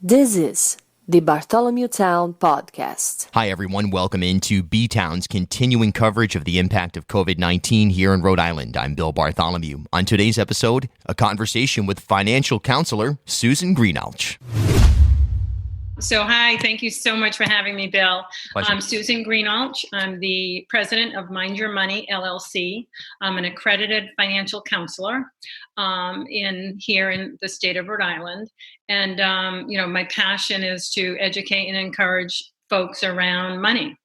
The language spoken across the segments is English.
This is the Bartholomew Town Podcast. Hi, everyone. Welcome into B-Town's continuing coverage of the impact of COVID-19 here in Rhode Island. I'm Bill Bartholomew. On today's episode, a conversation with financial counselor Susan Greenhalgh. So, hi, thank you so much for having me, Bill. Pleasure. I'm Susan Greenhalgh. I'm the president of Mind Your Money, LLC. I'm an accredited financial counselor here in the state of Rhode Island. And, my passion is to educate and encourage folks around money.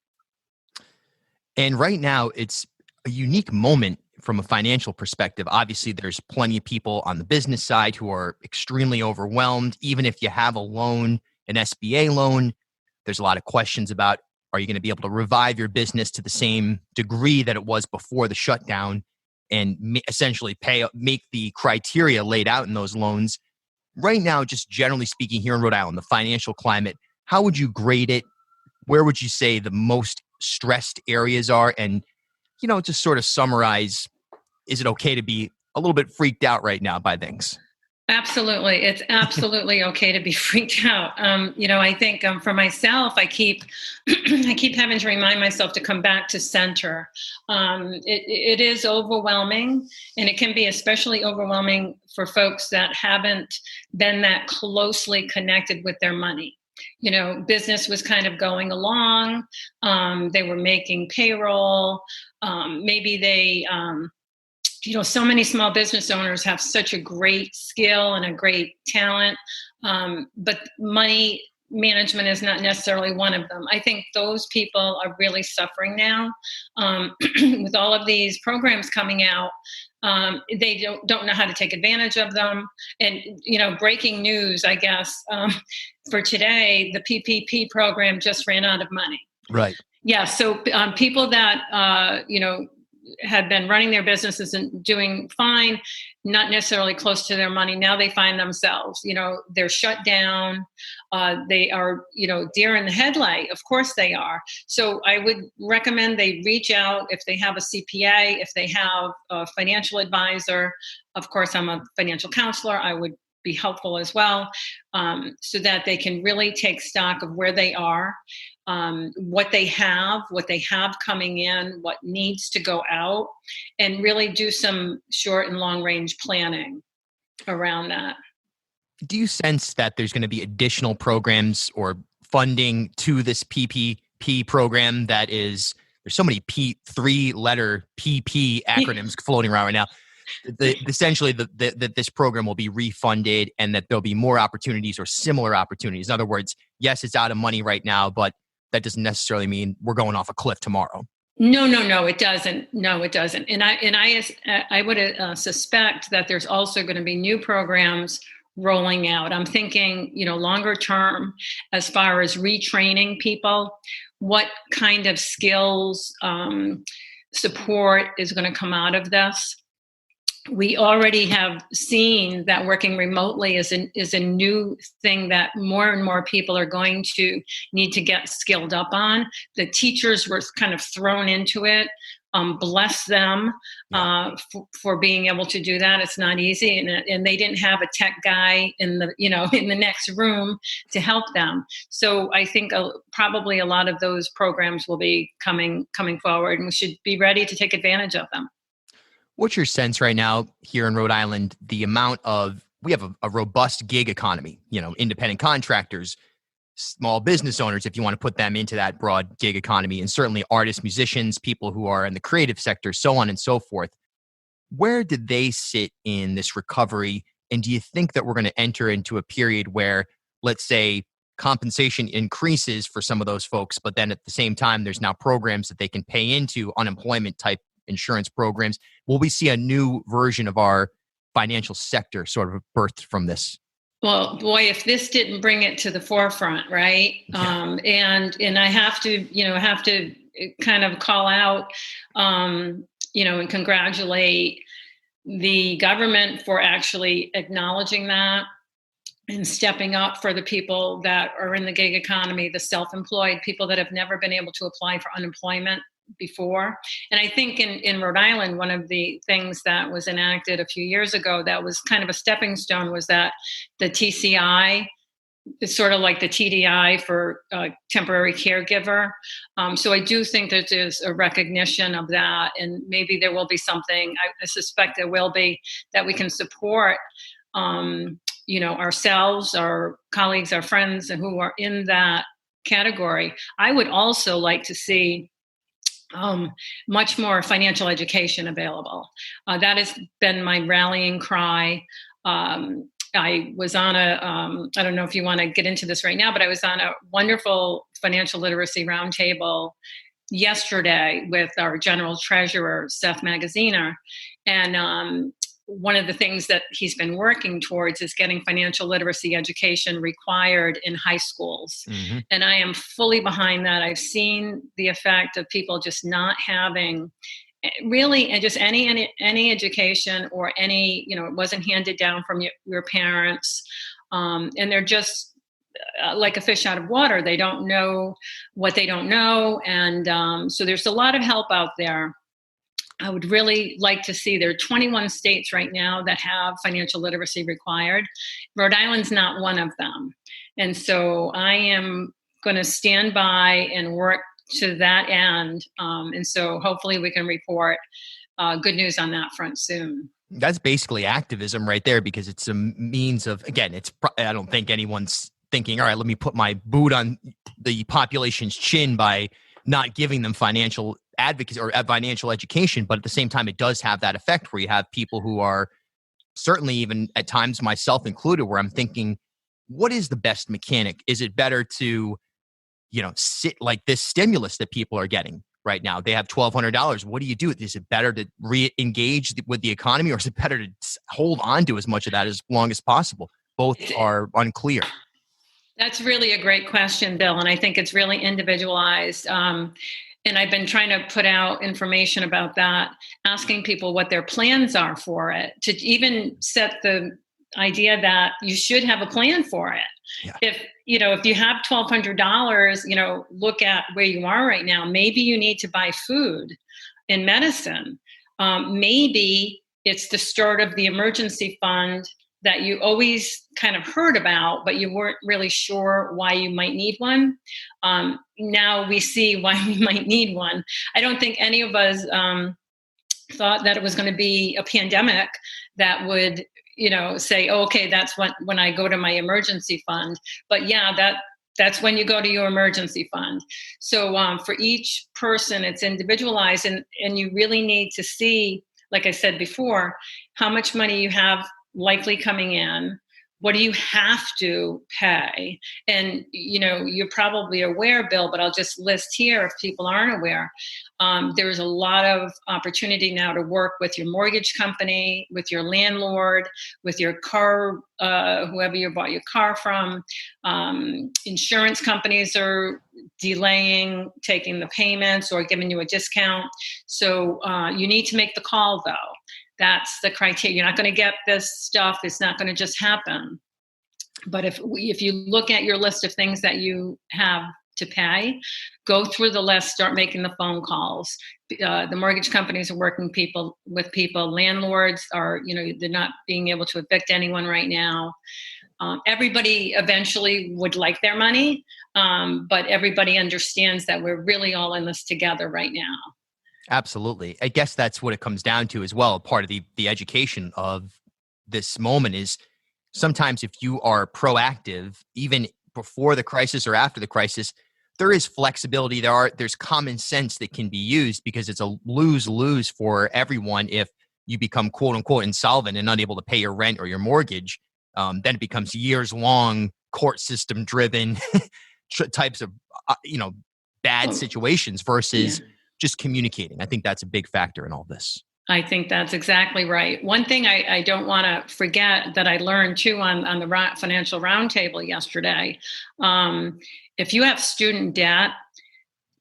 And right now, it's a unique moment from a financial perspective. Obviously, there's plenty of people on the business side who are extremely overwhelmed. Even if you have a loan, an SBA loan, there's a lot of questions about, are you going to be able to revive your business to the same degree that it was before the shutdown and essentially make the criteria laid out in those loans? Right now, just generally speaking here in Rhode Island, the financial climate, how would you grade it? Where would you say the most stressed areas are? And, just sort of summarize, is it okay to be a little bit freaked out right now by things? Absolutely. It's absolutely okay to be freaked out. I think for myself, I keep having to remind myself to come back to center. It is overwhelming, and it can be especially overwhelming for folks that haven't been that closely connected with their money. Business was kind of going along. They were making payroll. Maybe they so many small business owners have such a great skill and a great talent, but money management is not necessarily one of them. I think those people are really suffering now with all of these programs coming out. They don't know how to take advantage of them. And, breaking news, I guess, for today, the PPP program just ran out of money. Right. Yeah. So people that, had been running their businesses and doing fine, not necessarily close to their money. Now they find themselves, they're shut down. They are, deer in the headlight. Of course they are. So I would recommend they reach out if they have a CPA, if they have a financial advisor. Of course, I'm a financial counselor. I would be helpful as well, so that they can really take stock of where they are, what they have coming in, what needs to go out, and really do some short and long range planning around that. Do you sense that there's going to be additional programs or funding to this PPP program there's so many three-letter PP acronyms floating around right now? Essentially, that this program will be refunded and that there'll be more opportunities or similar opportunities. In other words, yes, it's out of money right now, but that doesn't necessarily mean we're going off a cliff tomorrow. No, it doesn't. No, it doesn't. And I would suspect that there's also going to be new programs rolling out. I'm thinking, longer term, as far as retraining people, what kind of skills, support is going to come out of this. We already have seen that working remotely is a new thing that more and more people are going to need to get skilled up on. The teachers were kind of thrown into it. Bless them for being able to do that. It's not easy, and they didn't have a tech guy in the next room to help them. So I think probably a lot of those programs will be coming forward, and we should be ready to take advantage of them. What's your sense right now here in Rhode Island, we have a robust gig economy, independent contractors, small business owners, if you want to put them into that broad gig economy, and certainly artists, musicians, people who are in the creative sector, so on and so forth. Where did they sit in this recovery? And do you think that we're going to enter into a period where, let's say, compensation increases for some of those folks, but then at the same time, there's now programs that they can pay into, unemployment type insurance programs? Will we see a new version of our financial sector sort of birthed from this? Well, boy, if this didn't bring it to the forefront, right? Yeah. And I have to kind of call out, and congratulate the government for actually acknowledging that and stepping up for the people that are in the gig economy, the self-employed, people that have never been able to apply for unemployment before. And I think in Rhode Island, one of the things that was enacted a few years ago that was kind of a stepping stone was that the TCI it's sort of like the TDI for temporary caregiver. So I do think that there's a recognition of that, and maybe there will be something, I suspect there will be, that we can support, ourselves, our colleagues, our friends, and who are in that category. I would also like to see much more financial education available. That has been my rallying cry. I was on I don't know if you want to get into this right now, but I was on a wonderful financial literacy roundtable yesterday with our general treasurer, Seth Magaziner. And one of the things that he's been working towards is getting financial literacy education required in high schools. Mm-hmm. And I am fully behind that. I've seen the effect of people just not having really, and just any education, or any, it wasn't handed down from your parents. And they're just like a fish out of water. They don't know what they don't know. And so there's a lot of help out there. I would really like to see, there are 21 states right now that have financial literacy required. Rhode Island's not one of them. And so I am going to stand by and work to that end. And so hopefully we can report good news on that front soon. That's basically activism right there, because it's a means of, again, I don't think anyone's thinking, all right, let me put my boot on the population's chin by not giving them financial advocacy or financial education. But at the same time, it does have that effect where you have people who are, certainly even at times myself included, where I'm thinking, what is the best mechanic? Is it better to, sit like this stimulus that people are getting right now? They have $1,200. What do you do? Is it better to re-engage with the economy, or is it better to hold on to as much of that as long as possible? Both are unclear. That's really a great question, Bill. And I think it's really individualized. And I've been trying to put out information about that, asking people what their plans are for it, to even set the idea that you should have a plan for it. Yeah. If you have $1,200, look at where you are right now. Maybe you need to buy food and medicine. Maybe it's the start of the emergency fund that you always kind of heard about, but you weren't really sure why you might need one. Now we see why we might need one. I don't think any of us thought that it was going to be a pandemic that would, say, oh, okay, that's when I go to my emergency fund. But yeah, that's when you go to your emergency fund. So for each person, it's individualized, and you really need to see, like I said before, how much money you have likely coming in. What do you have to pay? And, you're probably aware, Bill, but I'll just list here if people aren't aware. There's a lot of opportunity now to work with your mortgage company, with your landlord, with your car, whoever you bought your car from. Insurance companies are delaying taking the payments or giving you a discount. So you need to make the call, though. That's the criteria. You're not going to get this stuff. It's not going to just happen. But if you look at your list of things that you have to pay, go through the list, start making the phone calls. The mortgage companies are working with people. Landlords are, they're not being able to evict anyone right now. Everybody eventually would like their money, but everybody understands that we're really all in this together right now. Absolutely. I guess that's what it comes down to as well. Part of the education of this moment is sometimes if you are proactive, even before the crisis or after the crisis, there is flexibility. There's common sense that can be used, because it's a lose-lose for everyone. If you become quote unquote insolvent and unable to pay your rent or your mortgage, then it becomes years-long court system driven types of, bad situations versus just communicating. I think that's a big factor in all this. I think that's exactly right. One thing I don't want to forget that I learned too on the financial roundtable yesterday, if you have student debt,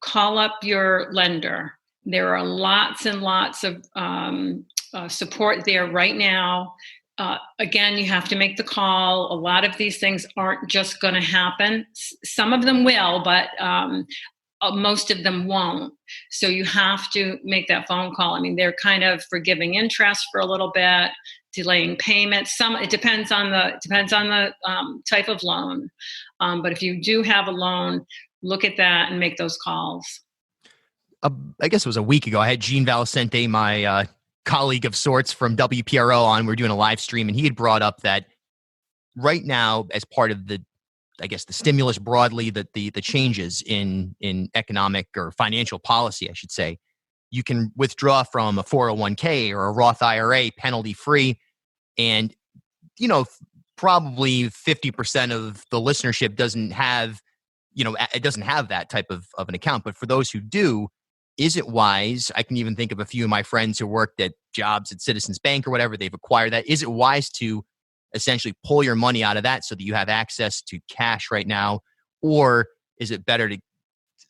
call up your lender. There are lots and lots of support there right now. Again, you have to make the call. A lot of these things aren't just going to happen. Some of them will, but most of them won't. So you have to make that phone call. I mean, they're kind of forgiving interest for a little bit. delaying payments. It depends on the type of loan. But if you do have a loan, look at that and make those calls. I guess it was a week ago. I had Gene Valicente, my colleague of sorts from WPRO, on. We were doing a live stream, and he had brought up that right now, as part of the stimulus broadly, that the changes in economic or financial policy, I should say, you can withdraw from a 401k or a Roth IRA penalty free. And, probably 50% of the listenership doesn't have that type of an account. But for those who do, is it wise? I can even think of a few of my friends who worked at jobs at Citizens Bank or whatever. They've acquired that. Is it wise to essentially pull your money out of that so that you have access to cash right now? Or is it better to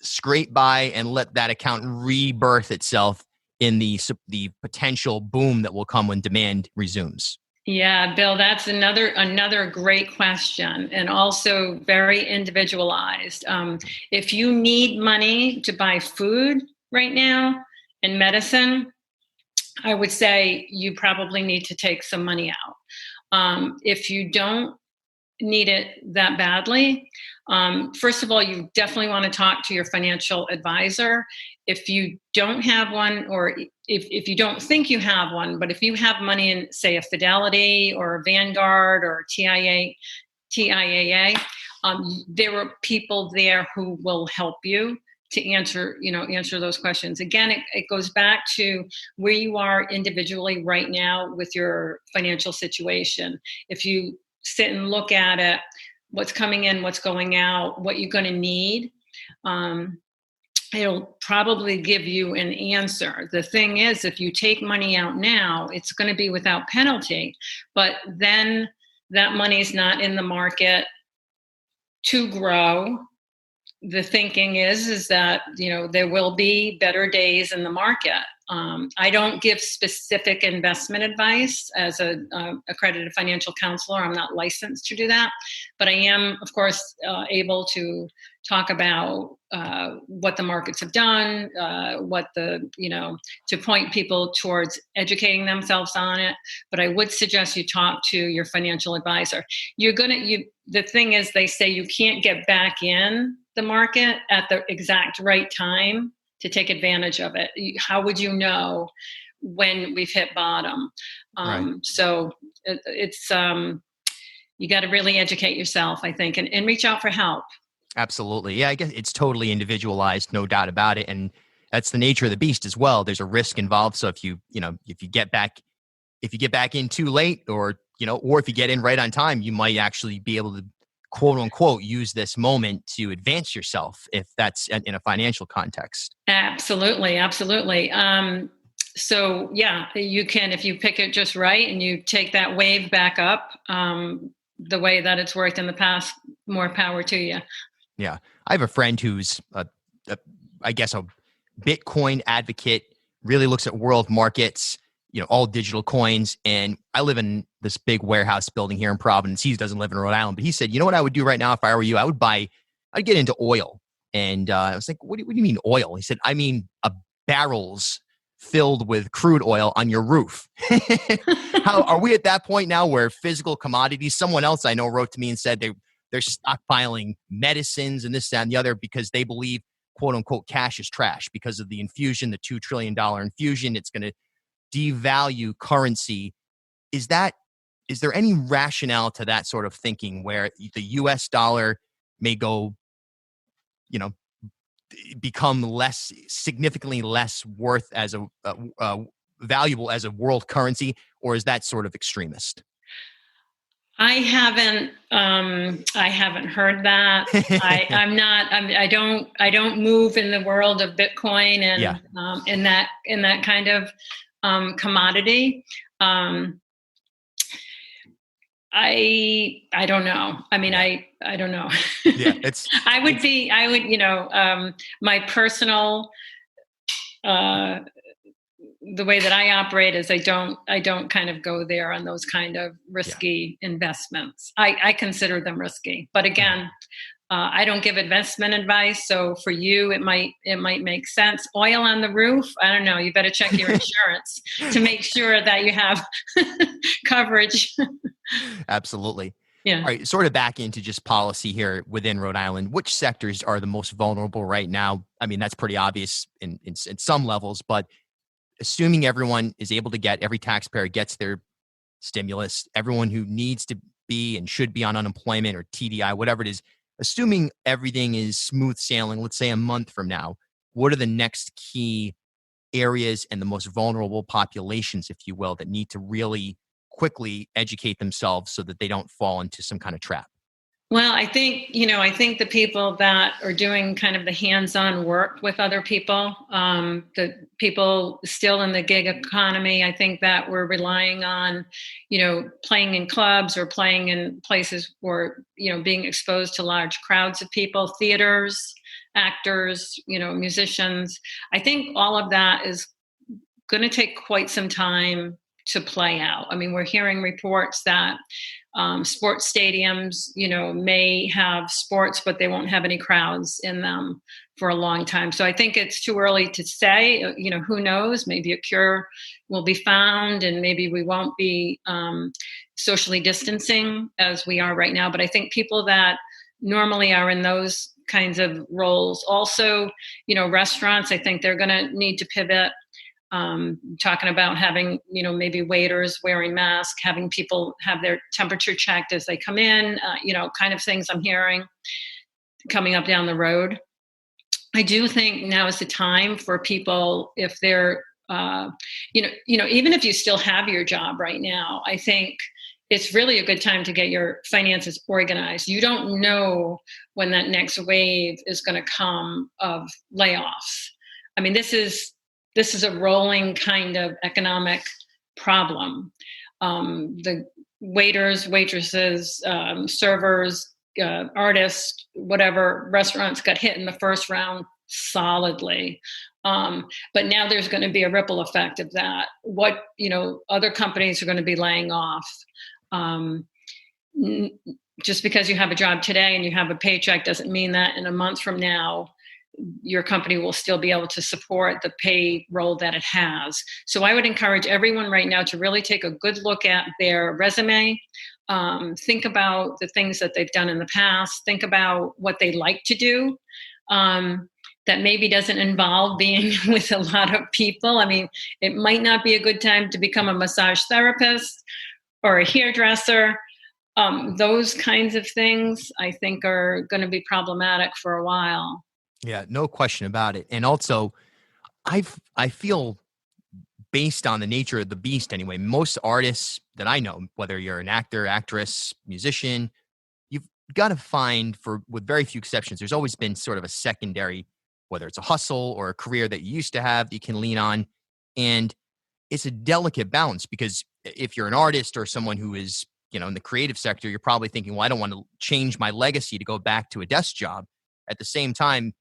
scrape by and let that account rebirth itself in the potential boom that will come when demand resumes? Yeah, Bill, that's another great question, and also very individualized. If you need money to buy food right now and medicine, I would say you probably need to take some money out. If you don't need it that badly, first of all, you definitely want to talk to your financial advisor. If you don't have one, or if you don't think you have one, but if you have money in, say, a Fidelity or a Vanguard or TIAA, there are people there who will help you to answer those questions. Again, it goes back to where you are individually right now with your financial situation. If you sit and look at it, what's coming in, what's going out, what you're going to need, it'll probably give you an answer. The thing is, if you take money out now, it's going to be without penalty, but then that money's not in the market to grow. The thinking is that, there will be better days in the market. I don't give specific investment advice as an accredited financial counselor. I'm not licensed to do that, but I am, of course, able to talk about what the markets have done, to point people towards educating themselves on it. But I would suggest you talk to your financial advisor. The thing is, they say you can't get back in the market at the exact right time to take advantage of it. How would you know when we've hit bottom? Right. So it's you got to really educate yourself, I think, and reach out for help. Absolutely. Yeah, I guess it's totally individualized, no doubt about it. And that's the nature of the beast as well. There's a risk involved. So if you get back in too late, or if you get in right on time, you might actually be able to, quote unquote, use this moment to advance yourself, if that's in a financial context. Absolutely. So yeah, you can, if you pick it just right and you take that wave back up, the way that it's worked in the past, more power to you. Yeah. I have a friend who's a Bitcoin advocate, really looks at world markets, all digital coins. And I live in this big warehouse building here in Providence. He doesn't live in Rhode Island, but he said, what I would do right now if I were you, I'd get into oil. And I was like, what do you mean oil? He said, I mean, barrels filled with crude oil on your roof. How are we at that point now where physical commodities? Someone else I know wrote to me and said they're stockpiling medicines and this, that, and the other because they believe, quote unquote, cash is trash because of the infusion, the $2 trillion infusion. It's going to devalue currency. Is there any rationale to that sort of thinking where the US dollar may go, become significantly less worth as a valuable as a world currency, or is that sort of extremist? I haven't heard that. I don't move in the world of Bitcoin and in that kind of commodity. I don't know. I mean, I don't know. Yeah, my personal, the way that I operate is I don't kind of go there on those kind of risky investments. I consider them risky, but again, I don't give investment advice, so for you, it might make sense. Oil on the roof, I don't know. You better check your insurance to make sure that you have coverage. Absolutely. Yeah. All right, sort of back into just policy here within Rhode Island. Which sectors are the most vulnerable right now? I mean, that's pretty obvious in some levels, but assuming everyone is able to get, every taxpayer gets their stimulus, everyone who needs to be and should be on unemployment or TDI, whatever it is, assuming everything is smooth sailing, let's say a month from now, what are the next key areas and the most vulnerable populations, if you will, that need to really quickly educate themselves so that they don't fall into some kind of trap? Well, I think the people that are doing kind of the hands-on work with other people, the people still in the gig economy, I think that we're relying on, playing in clubs or playing in places or, being exposed to large crowds of people, theaters, actors, musicians. I think all of that is going to take quite some time to play out. I mean, we're hearing reports that sports stadiums, may have sports, but they won't have any crowds in them for a long time. So I think it's too early to say, who knows, maybe a cure will be found and maybe we won't be socially distancing as we are right now. But I think people that normally are in those kinds of roles, also, restaurants, I think they're going to need to pivot. Talking about having, maybe waiters wearing masks, having people have their temperature checked as they come in, kind of things I'm hearing coming up down the road. I do think now is the time for people, if they're, even if you still have your job right now, I think it's really a good time to get your finances organized. You don't know when that next wave is going to come of layoffs. I mean, this is a rolling kind of economic problem. The waiters, waitresses, servers, artists, whatever, restaurants got hit in the first round solidly. But now there's going to be a ripple effect of that. What, other companies are going to be laying off. Just because you have a job today and you have a paycheck doesn't mean that in a month from now, your company will still be able to support the payroll that it has. So I would encourage everyone right now to really take a good look at their resume. Think about the things that they've done in the past. Think about what they like to do that maybe doesn't involve being with a lot of people. I mean, it might not be a good time to become a massage therapist or a hairdresser. Those kinds of things I think are going to be problematic for a while. Yeah, no question about it. And also, I feel, based on the nature of the beast anyway, most artists that I know, whether you're an actor, actress, musician, you've got to find, with very few exceptions, there's always been sort of a secondary, whether it's a hustle or a career that you used to have that you can lean on. And it's a delicate balance, because if you're an artist or someone who is, in the creative sector, you're probably thinking, well, I don't want to change my legacy to go back to a desk job. At the same time,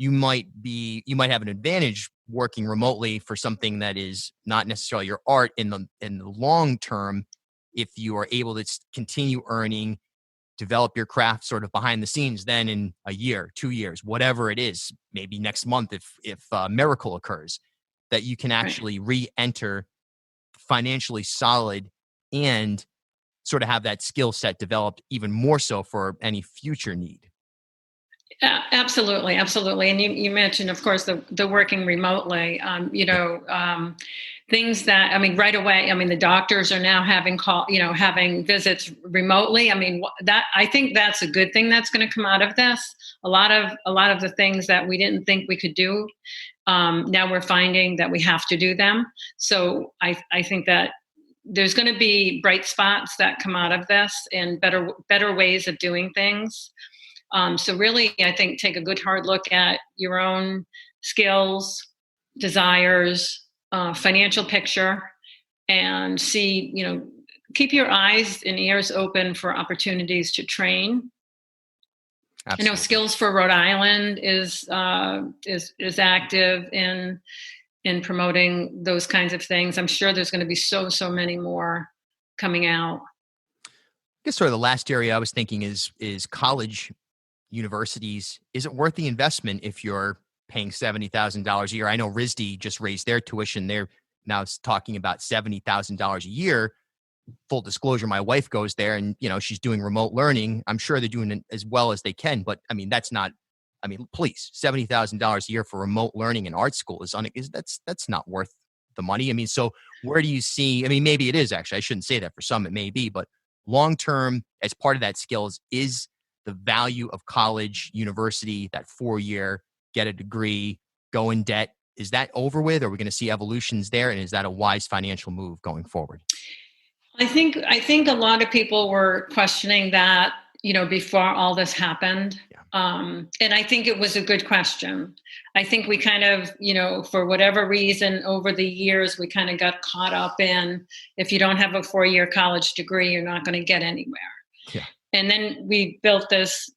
you might have an advantage working remotely for something that is not necessarily your art in the long term, if you are able to continue earning, develop your craft sort of behind the scenes. Then in a year, 2 years, whatever it is, maybe next month, if a miracle occurs, that you can actually re-enter financially solid and sort of have that skill set developed even more so for any future need. Absolutely. And you mentioned, of course, the working remotely. Things that, I mean, right away. I mean, the doctors are now having visits remotely. I mean, I think that's a good thing that's going to come out of this. A lot of the things that we didn't think we could do, now we're finding that we have to do them. So I think that there's going to be bright spots that come out of this and better ways of doing things. So really, I think take a good hard look at your own skills, desires, financial picture, and see, keep your eyes and ears open for opportunities to train. Absolutely. I know Skills for Rhode Island is active in promoting those kinds of things. I'm sure there's going to be so many more coming out. I guess sort of the last area I was thinking is college universities, is it worth the investment if you're paying $70,000 a year? I know RISD just raised their tuition. They're now talking about $70,000 a year. Full disclosure, my wife goes there and, she's doing remote learning. I'm sure they're doing it as well as they can, but I mean, please, $70,000 a year for remote learning in art school that's not worth the money. I mean, so where do you see, maybe it is actually, I shouldn't say that, for some it may be, but long-term, as part of that skills, is the value of college, university, that 4-year, get a degree, go in debt, is that over with? Are we going to see evolutions there? And is that a wise financial move going forward? I think a lot of people were questioning that, before all this happened. Yeah. And I think it was a good question. I think we kind of, for whatever reason over the years, we kind of got caught up in, if you don't have a 4-year college degree, you're not going to get anywhere. Yeah. And then we built this,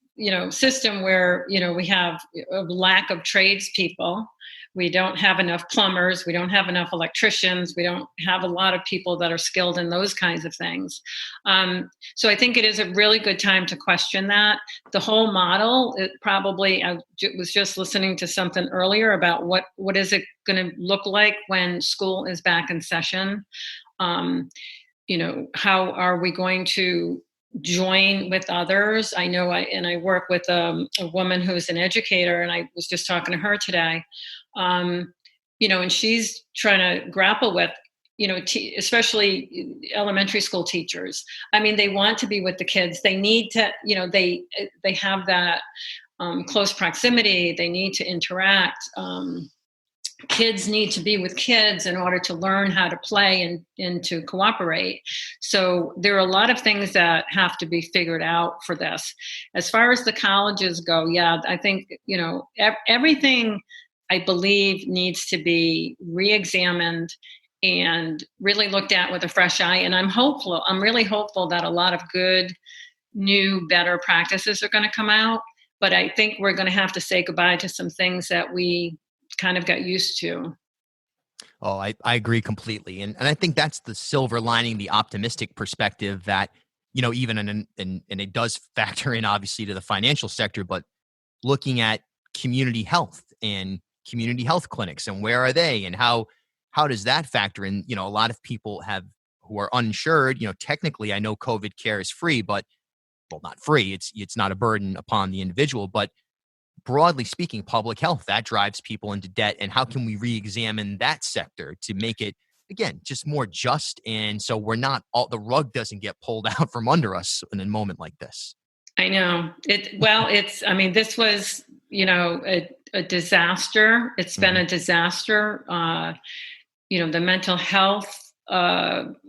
system where, we have a lack of tradespeople. We don't have enough plumbers. We don't have enough electricians. We don't have a lot of people that are skilled in those kinds of things. So I think it is a really good time to question that. The whole model, I was just listening to something earlier about what is it going to look like when school is back in session? How are we going to join with others? I know I work with a woman who's an educator, and I was just talking to her today. And she's trying to grapple with, especially elementary school teachers. They want to be with the kids. They need to, they have that close proximity. They need to interact. Kids need to be with kids in order to learn how to play and to cooperate. So there are a lot of things that have to be figured out for this. As far as the colleges go, yeah, I think, everything, I believe, needs to be re-examined and really looked at with a fresh eye. And I'm really hopeful that a lot of good, new, better practices are going to come out. But I think we're going to have to say goodbye to some things that we kind of got used to. Oh, I agree completely. And I think that's the silver lining, the optimistic perspective that, even and it does factor in obviously to the financial sector, but looking at community health and community health clinics and where are they and how does that factor in? A lot of people who are uninsured, technically I know COVID care is free, but not free. It's not a burden upon the individual, but broadly speaking, public health, that drives people into debt. And how can we re-examine that sector to make it, again, just more just? And so the rug doesn't get pulled out from under us in a moment like this. I know this was, a disaster. It's been a disaster. The mental health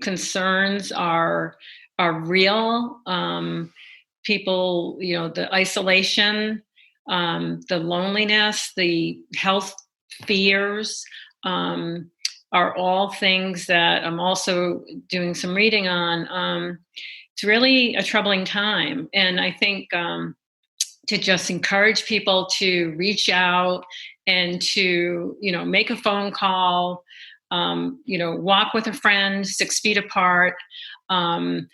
concerns are real. People, the isolation, the loneliness, the health fears, are all things that I'm also doing some reading on. It's really a troubling time. And I think to just encourage people to reach out and to, make a phone call, walk with a friend 6 feet apart. A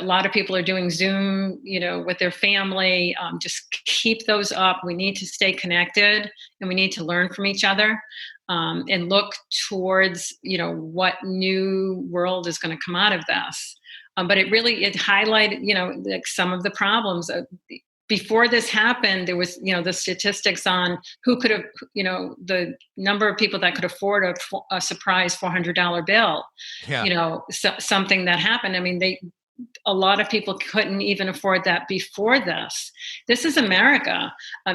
lot of people are doing Zoom, with their family. Just keep those up. We need to stay connected and we need to learn from each other and look towards, what new world is going to come out of this. But it highlighted, like some of the problems. Before this happened, there was, the statistics on who could have, the number of people that could afford a surprise $400 bill. Yeah. Something that happened. A lot of people couldn't even afford that before this. This is America.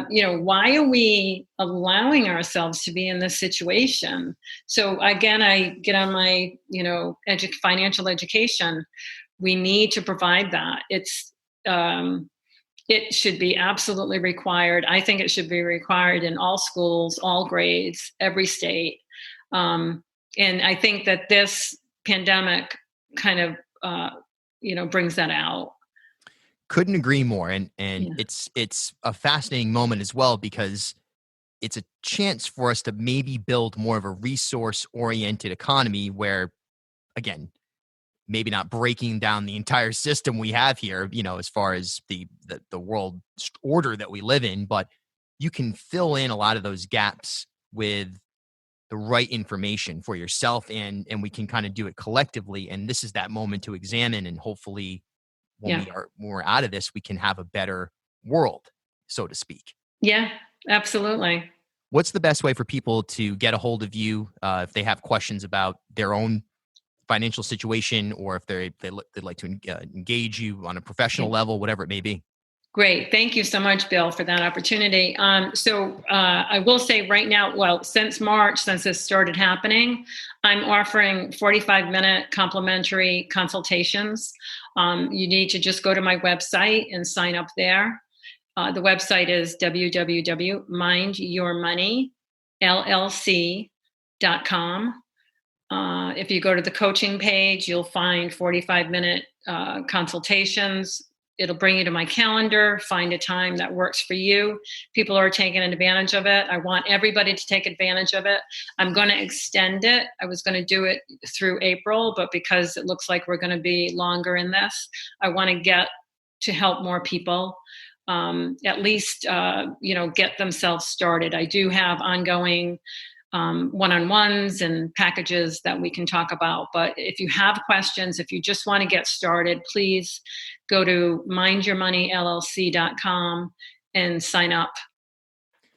Why are we allowing ourselves to be in this situation? So again, I get on my, financial education. We need to provide that. It should be absolutely required. I think it should be required in all schools, all grades, every state. And I think that this pandemic kind of, brings that out. Couldn't agree more. And Yeah. It's a fascinating moment as well, because it's a chance for us to maybe build more of a resource-oriented economy where, again, maybe not breaking down the entire system we have here, as far as the world order that we live in, but you can fill in a lot of those gaps with the right information for yourself, and we can kind of do it collectively. And this is that moment to examine, and hopefully when we're out of this, we can have a better world, so to speak. Yeah, absolutely. What's the best way for people to get a hold of you if they have questions about their own financial situation, or if they'd like to engage you on a professional level, whatever it may be? Great. Thank you so much, Bill, for that opportunity. So I will say right now, well, since March, since this started happening, I'm offering 45-minute complimentary consultations. You need to just go to my website and sign up there. The website is www.mindyourmoneyllc.com. If you go to the coaching page, you'll find 45-minute consultations. It'll bring you to my calendar, find a time that works for you. People are taking advantage of it. I want everybody to take advantage of it. I'm going to extend it. I was going to do it through April, but because it looks like we're going to be longer in this, I want to get to help more people, at least, get themselves started. I do have ongoing one-on-ones and packages that we can talk about. But if you have questions, if you just want to get started, please go to mindyourmoneyllc.com and sign up.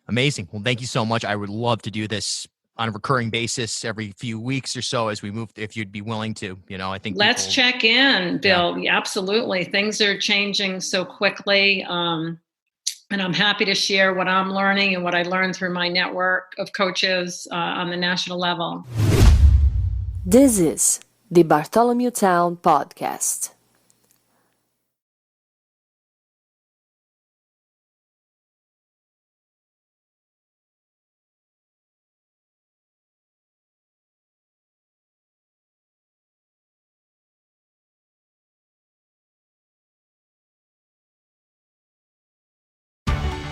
Amazing. Well, thank you so much. I would love to do this on a recurring basis every few weeks or so as we move, if you'd be willing to. I think let's check in, Bill. Yeah. Absolutely. Things are changing so quickly. And I'm happy to share what I'm learning and what I learned through my network of coaches on the national level. This is the Bartholomew Town Podcast.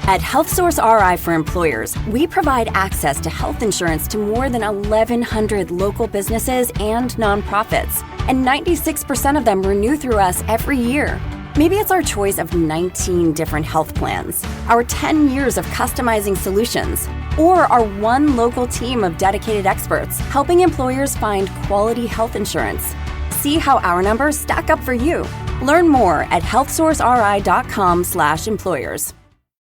At HealthSource RI for Employers, we provide access to health insurance to more than 1,100 local businesses and nonprofits, and 96% of them renew through us every year. Maybe it's our choice of 19 different health plans, our 10 years of customizing solutions, or our one local team of dedicated experts helping employers find quality health insurance. See how our numbers stack up for you. Learn more at healthsourceri.com/employers.